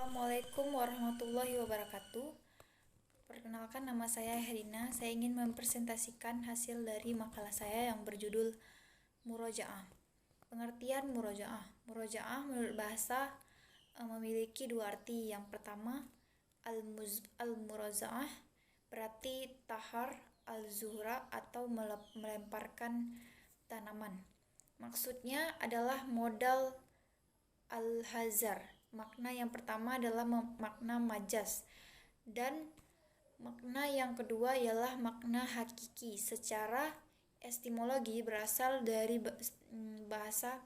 Assalamualaikum warahmatullahi wabarakatuh. Perkenalkan, nama saya Herina. Saya ingin mempresentasikan hasil dari makalah saya yang berjudul Murojaah. Pengertian murojaah. Murojaah menurut bahasa memiliki dua arti. Yang pertama, al-murojaah berarti tahar al-zuhra atau melemparkan tanaman. Maksudnya adalah modal al-hazar. Makna yang pertama adalah makna majas, dan makna yang kedua ialah makna hakiki. Secara etimologi berasal dari bahasa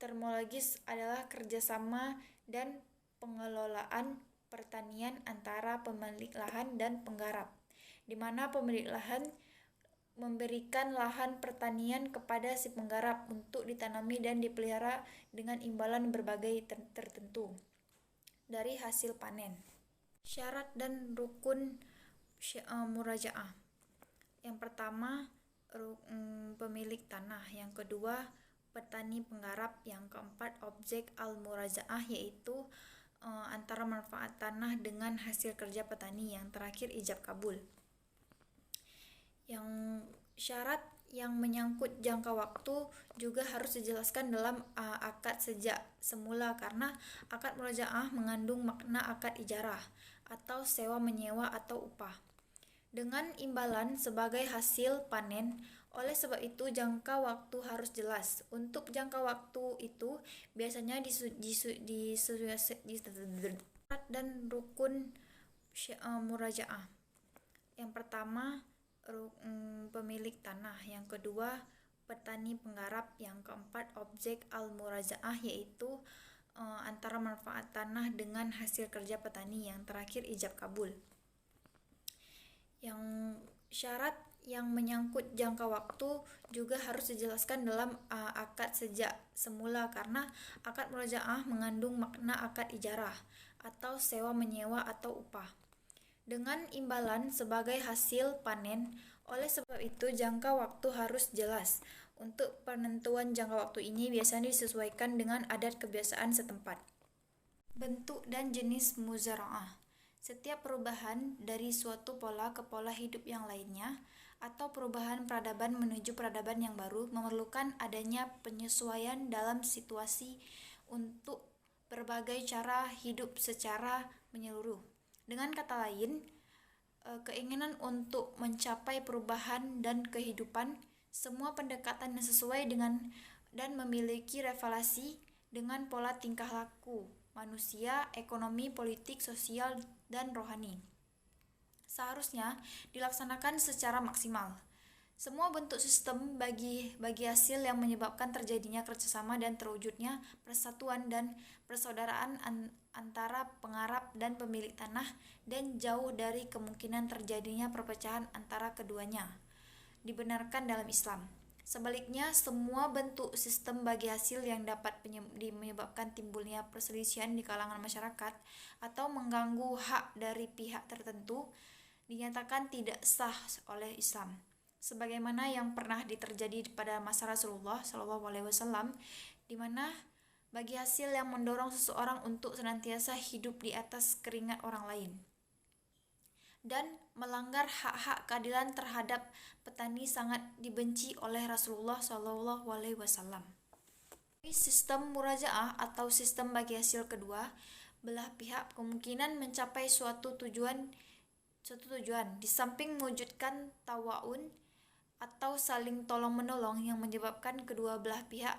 termologis adalah kerjasama dan pengelolaan pertanian antara pemilik lahan dan penggarap, di mana pemilik lahan memberikan lahan pertanian kepada si penggarap untuk ditanami dan dipelihara dengan imbalan berbagai tertentu dari hasil panen. Syarat dan rukun murajaah. Yang pertama, pemilik tanah. Yang kedua, petani penggarap. Yang keempat, objek al-murajaah, yaitu antara manfaat tanah dengan hasil kerja petani. Yang terakhir, ijab kabul. Yang syarat yang menyangkut jangka waktu juga harus dijelaskan dalam akad sejak semula, karena akad murojaah mengandung makna akad ijarah atau sewa menyewa atau upah dengan imbalan sebagai hasil panen. Oleh sebab itu jangka waktu harus jelas. Untuk jangka waktu itu biasanya dan rukun murajaah. Yang pertama, pemilik tanah. Yang kedua, petani penggarap. Yang keempat, objek al-murajaah, yaitu antara manfaat tanah dengan hasil kerja petani. Yang terakhir, ijab kabul. Yang syarat yang menyangkut jangka waktu juga harus dijelaskan dalam akad sejak semula, karena akad murajaah mengandung makna akad ijarah atau sewa menyewa atau upah dengan imbalan sebagai hasil panen. Oleh sebab itu jangka waktu harus jelas. Untuk penentuan jangka waktu ini biasanya disesuaikan dengan adat kebiasaan setempat. Bentuk dan jenis muzaraah. Setiap perubahan dari suatu pola ke pola hidup yang lainnya atau perubahan peradaban menuju peradaban yang baru memerlukan adanya penyesuaian dalam situasi untuk berbagai cara hidup secara menyeluruh. Dengan kata lain, keinginan untuk mencapai perubahan dan kehidupan, semua pendekatan yang sesuai dengan dan memiliki relasi dengan pola tingkah laku manusia, ekonomi, politik, sosial, dan rohani seharusnya dilaksanakan secara maksimal. Semua bentuk sistem bagi hasil yang menyebabkan terjadinya kerjasama dan terwujudnya persatuan dan persaudaraan antara penggarap dan pemilik tanah, dan jauh dari kemungkinan terjadinya perpecahan antara keduanya, dibenarkan dalam Islam. Sebaliknya, semua bentuk sistem bagi hasil yang dapat menyebabkan timbulnya perselisihan di kalangan masyarakat atau mengganggu hak dari pihak tertentu dinyatakan tidak sah oleh Islam, sebagaimana yang pernah terjadi pada masa Rasulullah SAW, di mana bagi hasil yang mendorong seseorang untuk senantiasa hidup di atas keringat orang lain dan melanggar hak-hak keadilan terhadap petani sangat dibenci oleh Rasulullah SAW. Sistem murajaah atau sistem bagi hasil kedua belah pihak kemungkinan mencapai suatu tujuan di samping mewujudkan tawa'un atau saling tolong-menolong yang menyebabkan kedua belah pihak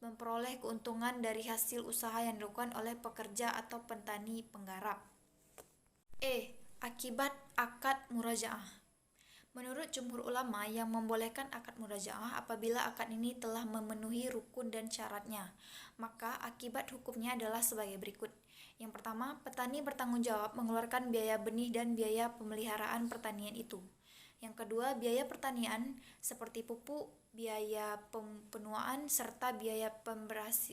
memperoleh keuntungan dari hasil usaha yang dilakukan oleh pekerja atau petani penggarap. Akibat akad murajaah. Menurut jumhur ulama yang membolehkan akad murajaah apabila akad ini telah memenuhi rukun dan syaratnya, maka akibat hukumnya adalah sebagai berikut. Yang pertama, petani bertanggung jawab mengeluarkan biaya benih dan biaya pemeliharaan pertanian itu. Yang kedua, biaya pertanian seperti pupuk, biaya penuaan, serta biaya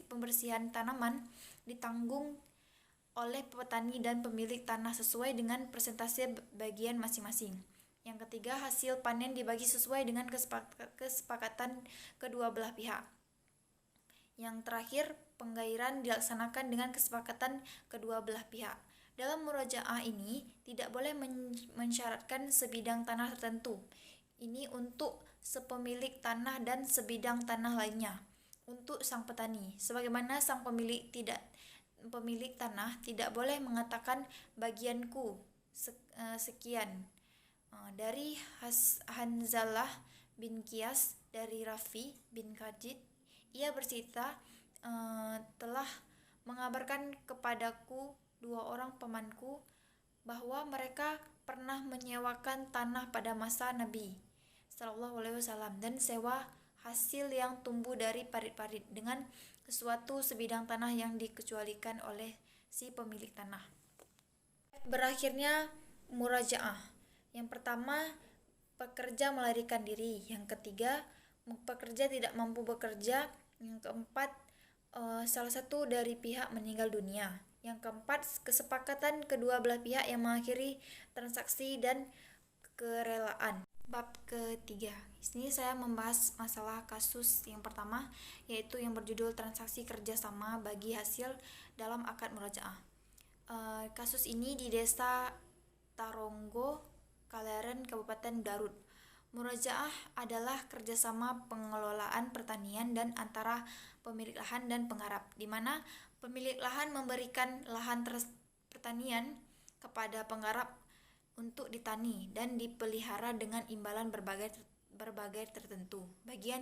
pembersihan tanaman ditanggung oleh petani dan pemilik tanah sesuai dengan persentase bagian masing-masing. Yang ketiga, hasil panen dibagi sesuai dengan kesepakatan kedua belah pihak. Yang terakhir, penggairan dilaksanakan dengan kesepakatan kedua belah pihak. Dalam murojaah ini tidak boleh mensyaratkan sebidang tanah tertentu. Ini untuk sepemilik tanah dan sebidang tanah lainnya. Untuk sang petani, sebagaimana sang pemilik tanah tidak boleh mengatakan bagianku sekian. Dari Hanzalah bin Qiyas dari Rafi bin Khadij, ia bercerita telah mengabarkan kepadaku 2 orang pamanku bahwa mereka pernah menyewakan tanah pada masa Nabi Shallallahu Alaihi Wasallam dan sewa hasil yang tumbuh dari parit-parit dengan sesuatu sebidang tanah yang dikecualikan oleh si pemilik tanah. Berakhirnya murajaah. Yang pertama, pekerja melarikan diri. Yang ketiga, pekerja tidak mampu bekerja. Yang keempat, salah satu dari pihak meninggal dunia. Yang keempat, kesepakatan kedua belah pihak yang mengakhiri transaksi dan kerelaan. Bab ketiga, di sini saya membahas masalah kasus yang pertama, yaitu yang berjudul transaksi kerjasama bagi hasil dalam akad murajaah. Kasus ini di desa Taronggo, Kaleren, Kabupaten Garut. Murajaah adalah kerjasama pengelolaan pertanian dan antara pemilik lahan dan penggarap, di mana pemilik lahan memberikan lahan pertanian kepada penggarap untuk ditani dan dipelihara dengan imbalan bagian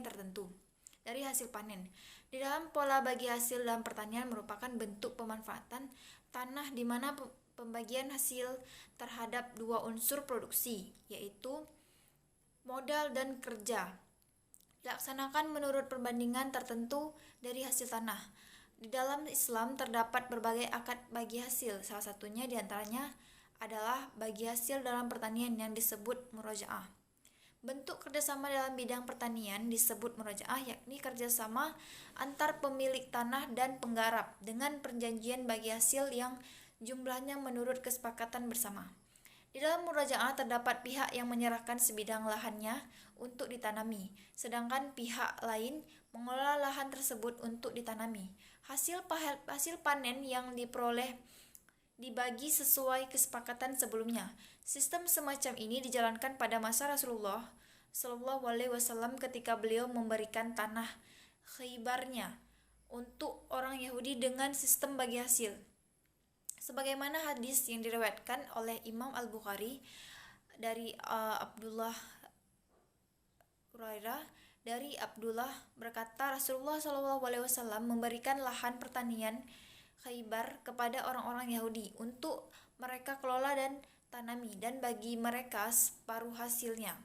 tertentu dari hasil panen. Di dalam pola bagi hasil dalam pertanian merupakan bentuk pemanfaatan tanah di mana pembagian hasil terhadap 2 unsur produksi, yaitu modal dan kerja, dilaksanakan menurut perbandingan tertentu dari hasil tanah. Di dalam Islam terdapat berbagai akad bagi hasil, salah satunya diantaranya adalah bagi hasil dalam pertanian yang disebut murojaah. Bentuk kerjasama dalam bidang pertanian disebut murojaah, yakni kerjasama antar pemilik tanah dan penggarap dengan perjanjian bagi hasil yang jumlahnya menurut kesepakatan bersama. Di dalam murojaah terdapat pihak yang menyerahkan sebidang lahannya untuk ditanami, sedangkan pihak lain mengelola lahan tersebut untuk ditanami. Hasil panen yang diperoleh dibagi sesuai kesepakatan sebelumnya. Sistem semacam ini dijalankan pada masa Rasulullah Shallallahu Alaihi Wasallam ketika beliau memberikan tanah Khaybarnya untuk orang Yahudi dengan sistem bagi hasil. Sebagaimana hadis yang diriwayatkan oleh Imam Al-Bukhari dari Abdullah Hurairah dari Abdullah berkata, Rasulullah Shallallahu Alaihi Wasallam memberikan lahan pertanian Khaybar kepada orang-orang Yahudi untuk mereka kelola dan tanami, dan bagi mereka separuh hasilnya.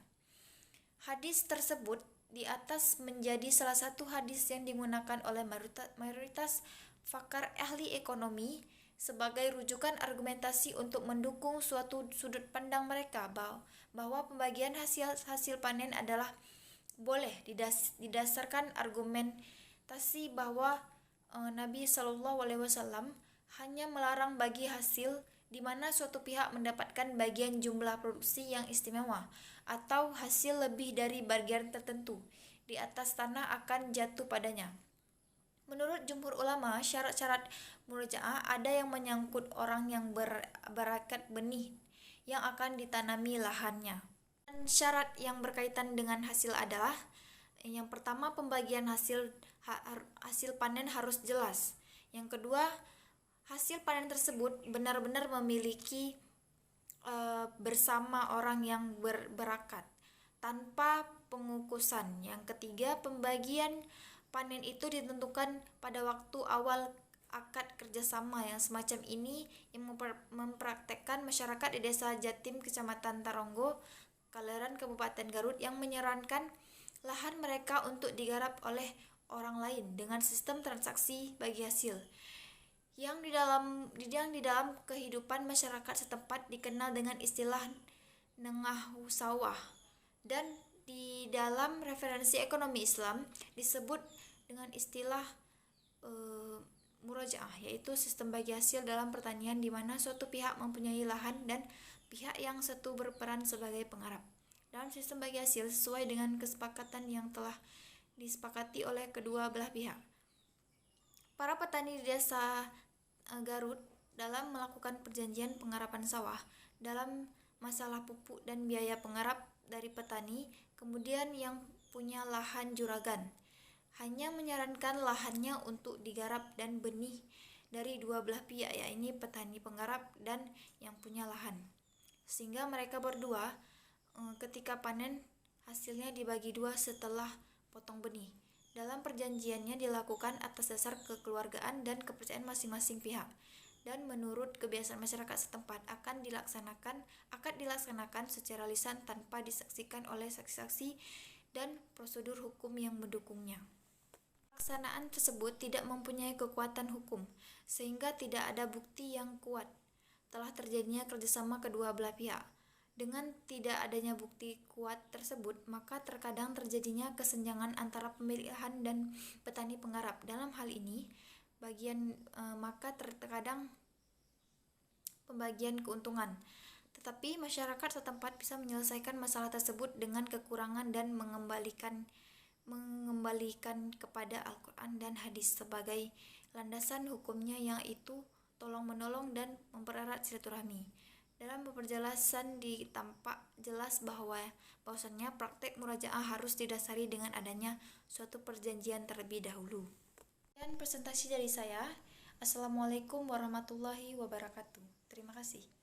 Hadis tersebut di atas menjadi salah satu hadis yang digunakan oleh mayoritas pakar ahli ekonomi sebagai rujukan argumentasi untuk mendukung suatu sudut pandang mereka bahwa pembagian hasil panen adalah boleh didasarkan argumentasi bahwa Nabi Shallallahu Alaihi Wasallam hanya melarang bagi hasil di mana suatu pihak mendapatkan bagian jumlah produksi yang istimewa atau hasil lebih dari bagian tertentu di atas tanah akan jatuh padanya. Menurut jumhur ulama, syarat-syarat murojaah ada yang menyangkut orang yang berakat benih yang akan ditanami lahannya. Dan syarat yang berkaitan dengan hasil adalah yang pertama, pembagian hasil panen harus jelas. Yang kedua, hasil panen tersebut benar-benar memiliki bersama orang yang berakat tanpa pengukusan. Yang ketiga, pembagian panen itu ditentukan pada waktu awal akad kerjasama yang semacam ini yang mempraktekkan masyarakat di desa Jatim, Kecamatan Taronggo, Kaleren, Kabupaten Garut yang menyarankan lahan mereka untuk digarap oleh orang lain dengan sistem transaksi bagi hasil yang di dalam kehidupan masyarakat setempat dikenal dengan istilah nengah sawah, dan di dalam referensi ekonomi Islam disebut dengan istilah murojaah, yaitu sistem bagi hasil dalam pertanian di mana suatu pihak mempunyai lahan dan pihak yang satu berperan sebagai penggarap. Dalam sistem bagi hasil sesuai dengan kesepakatan yang telah disepakati oleh kedua belah pihak. Para petani di desa Garut dalam melakukan perjanjian pengarapan sawah dalam masalah pupuk dan biaya penggarap dari petani, kemudian yang punya lahan juragan hanya menyarankan lahannya untuk digarap dan benih dari dua belah pihak, yakni petani penggarap dan yang punya lahan, sehingga mereka berdua ketika panen hasilnya dibagi dua setelah potong benih. Dalam perjanjiannya dilakukan atas dasar kekeluargaan dan kepercayaan masing-masing pihak, dan menurut kebiasaan masyarakat setempat akad dilaksanakan secara lisan tanpa disaksikan oleh saksi-saksi dan prosedur hukum yang mendukungnya. Pelaksanaan tersebut tidak mempunyai kekuatan hukum, sehingga tidak ada bukti yang kuat telah terjadinya kerjasama kedua belah pihak. Dengan tidak adanya bukti kuat tersebut, maka terkadang terjadinya kesenjangan antara pemilihan dan petani penggarap. Dalam hal ini, maka terkadang pembagian keuntungan. Tetapi masyarakat setempat bisa menyelesaikan masalah tersebut dengan kekurangan dan mengembalikan kepada Al-Quran dan hadis sebagai landasan hukumnya, yaitu tolong-menolong dan mempererat silaturahmi. Dalam penjelasan ditampak jelas bahwasannya praktek murajaah harus didasari dengan adanya suatu perjanjian terlebih dahulu. Dan presentasi dari saya. Assalamualaikum warahmatullahi wabarakatuh. Terima kasih.